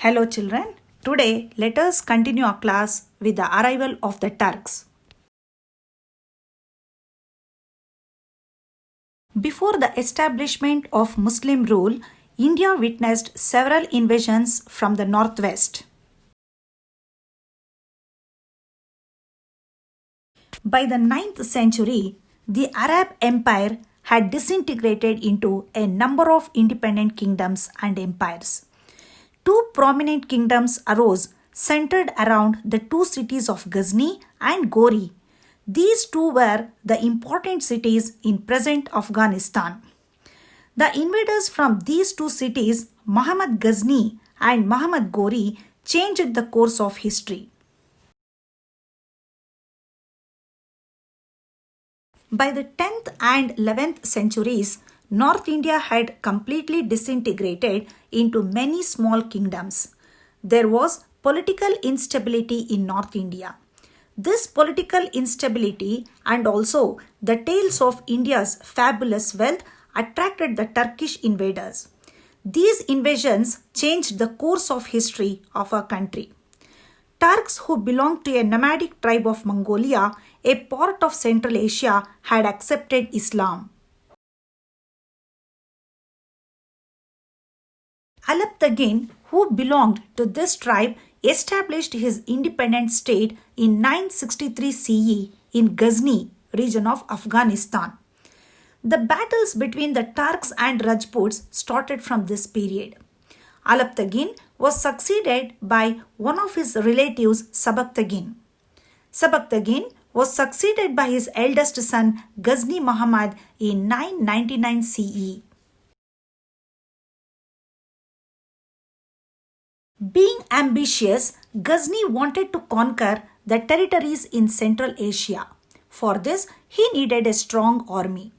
Hello children, today let us continue our class with the arrival of the Turks. Before the establishment of Muslim rule, India witnessed several invasions from the northwest. By the 9th century, the Arab Empire had disintegrated into a number of independent kingdoms and empires. Two prominent kingdoms arose centered around the two cities of Ghazni and Gori. These two were the important cities in present Afghanistan. The invaders from these two cities, Muhammad Ghazni and Muhammad Gori, changed the course of history. By the 10th and 11th centuries, North India had completely disintegrated into many small kingdoms. There was political instability in North India. This political instability and also the tales of India's fabulous wealth attracted the Turkish invaders. These invasions changed the course of history of our country. Turks who belonged to a nomadic tribe of Mongolia, a part of Central Asia, had accepted Islam. Alptagin, who belonged to this tribe, established his independent state in 963 CE in Ghazni region of Afghanistan. The battles between the Turks and Rajputs started from this period. Alptagin was succeeded by one of his relatives, Sabaktigin. Sabaktigin was succeeded by his eldest son, Ghazni Muhammad, in 999 CE. Being ambitious, Ghazni wanted to conquer the territories in Central Asia. For this, he needed a strong army.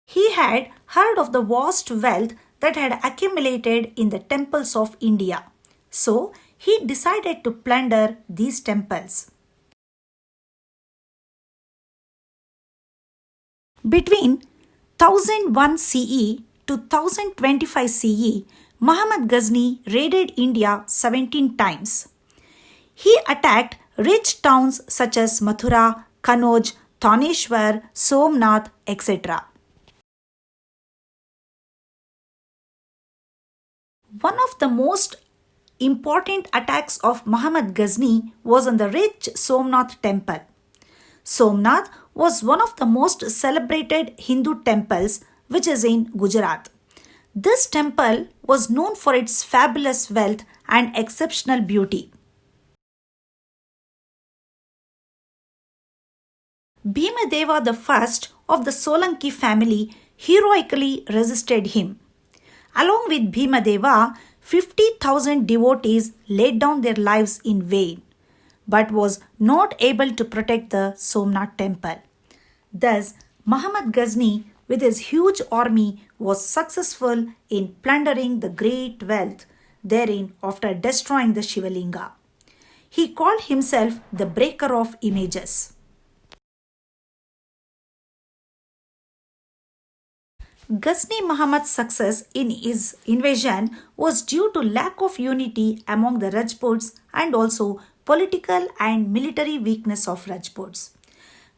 He had heard of the vast wealth that had accumulated in the temples of India. So, he decided to plunder these temples. Between 1001 CE to 1025 CE, Muhammad Ghazni raided India 17 times. He attacked rich towns such as Mathura, Kanauj, Taneshwar, Somnath, etc. One of the most important attacks of Muhammad Ghazni was on the rich Somnath temple. Somnath was one of the most celebrated Hindu temples which is in Gujarat. This temple was known for its fabulous wealth and exceptional beauty. Bhimadeva I of the Solanki family heroically resisted him. Along with Bhimadeva, 50,000 devotees laid down their lives in vain, but was not able to protect the Somnath temple. Thus, Muhammad Ghazni, with his huge army, was successful in plundering the great wealth therein after destroying the Shivalinga. He called himself the breaker of images. Ghazni Muhammad's success in his invasion was due to lack of unity among the Rajputs and also political and military weakness of Rajputs.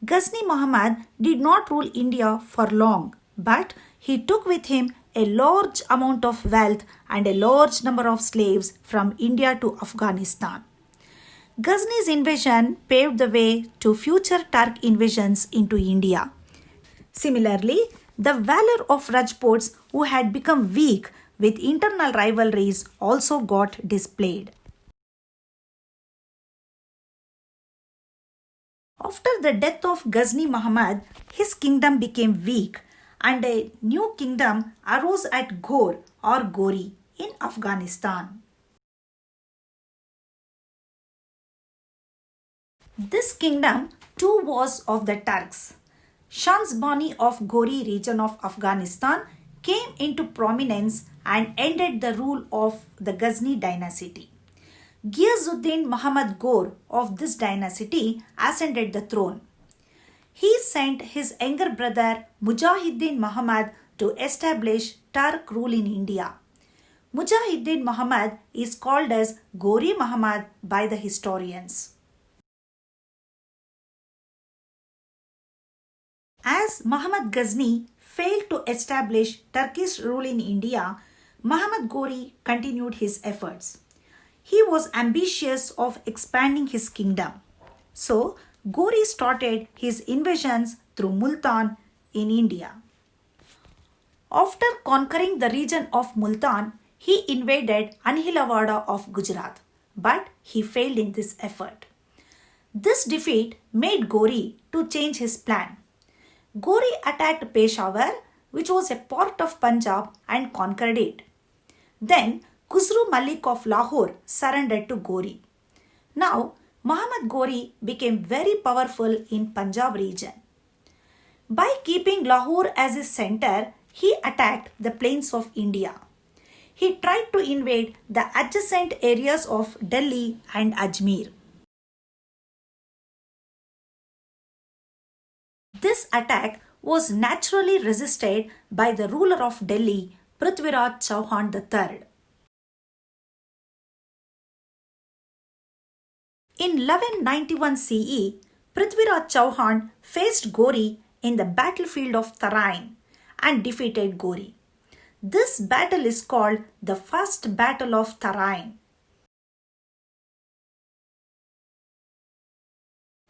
Ghazni Muhammad did not rule India for long, but he took with him a large amount of wealth and a large number of slaves from India to Afghanistan. Ghazni's invasion paved the way to future Turk invasions into India. Similarly, the valor of Rajputs who had become weak with internal rivalries also got displayed. After the death of Ghazni Muhammad, his kingdom became weak and a new kingdom arose at Ghor or Gori in Afghanistan. This kingdom too was of the Turks. Shansbani of Gori region of Afghanistan came into prominence and ended the rule of the Ghazni dynasty. Ghiyazuddin Muhammad Ghor of this dynasty ascended the throne. He sent his younger brother Mujahiddin Muhammad to establish Turk rule in India. Mujahiddin Muhammad is called as Ghori Muhammad by the historians. As Muhammad Ghazni failed to establish Turkish rule in India, Muhammad Ghori continued his efforts. He was ambitious of expanding his kingdom. So, Ghori started his invasions through Multan in India. After conquering the region of Multan, he invaded Anhilawada of Gujarat, but he failed in this effort. This defeat made Ghori to change his plan. Ghori attacked Peshawar, which was a part of Punjab, and conquered it. Then Khusru Malik of Lahore surrendered to Ghori. Now, Muhammad Ghori became very powerful in Punjab region. By keeping Lahore as his center, he attacked the plains of India. He tried to invade the adjacent areas of Delhi and Ajmer. This attack was naturally resisted by the ruler of Delhi, Prithviraj Chauhan III. In 1191 CE, Prithviraj Chauhan faced Ghori in the battlefield of Tarain and defeated Ghori. This battle is called the First Battle of Tarain.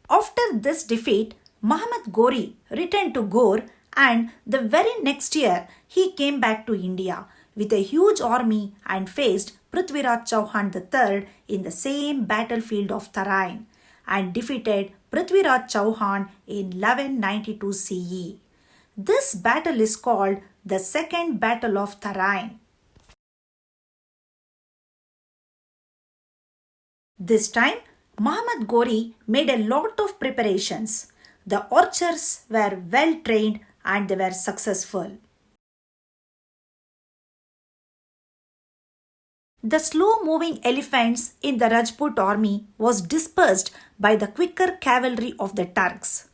After this defeat, Muhammad Ghori returned to Ghor, and the very next year he came back to India with a huge army and faced Prithviraj Chauhan III in the same battlefield of Tarain and defeated Prithviraj Chauhan in 1192 CE. This battle is called the Second Battle of Tarain. This time, Muhammad Ghori made a lot of preparations. The archers were well trained and they were successful. The slow-moving elephants in the Rajput army was dispersed by the quicker cavalry of the Turks.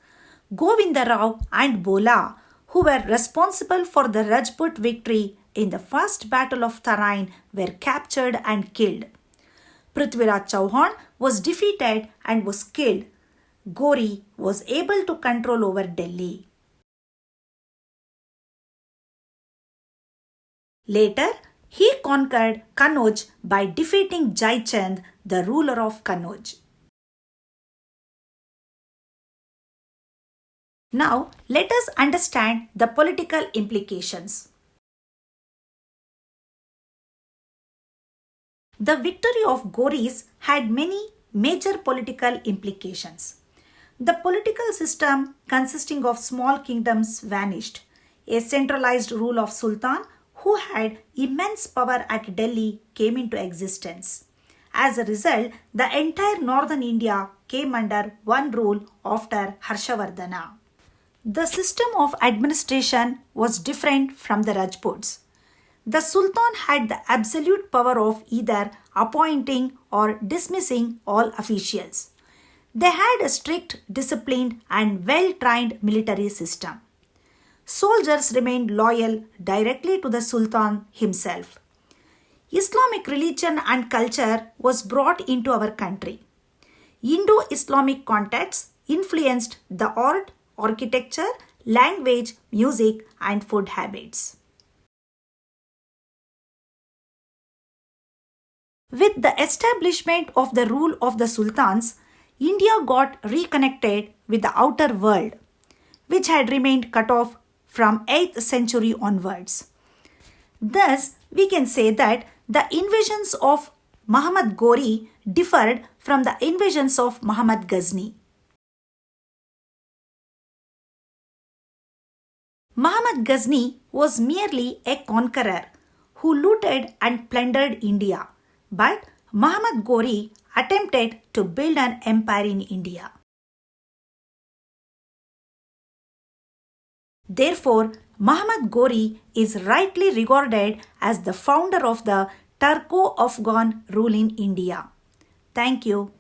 Govinda Rao and Bola, who were responsible for the Rajput victory in the First Battle of Tarain, were captured and killed. Prithviraj Chauhan was defeated and was killed. Ghori was able to control over Delhi. Later, he conquered Kannauj by defeating Jaichand, the ruler of Kannauj. Now, let us understand the political implications. The victory of Ghoris had many major political implications. The political system consisting of small kingdoms vanished. A centralized rule of Sultan who had immense power at Delhi came into existence. As a result, the entire northern India came under one rule after Harshavardhana. The system of administration was different from the Rajputs. The Sultan had the absolute power of either appointing or dismissing all officials. They had a strict, disciplined, and well-trained military system. Soldiers remained loyal directly to the Sultan himself. Islamic religion and culture was brought into our country. Indo-Islamic contacts influenced the art, architecture, language, music, and food habits. With the establishment of the rule of the Sultans, India got reconnected with the outer world, which had remained cut off from 8th century onwards. Thus, we can say that the invasions of Muhammad Ghori differed from the invasions of Muhammad Ghazni. Muhammad Ghazni was merely a conqueror who looted and plundered India, but Muhammad Ghori attempted to build an empire in India. Therefore, Muhammad Ghori is rightly regarded as the founder of the Turco-Afghan rule in India. Thank you.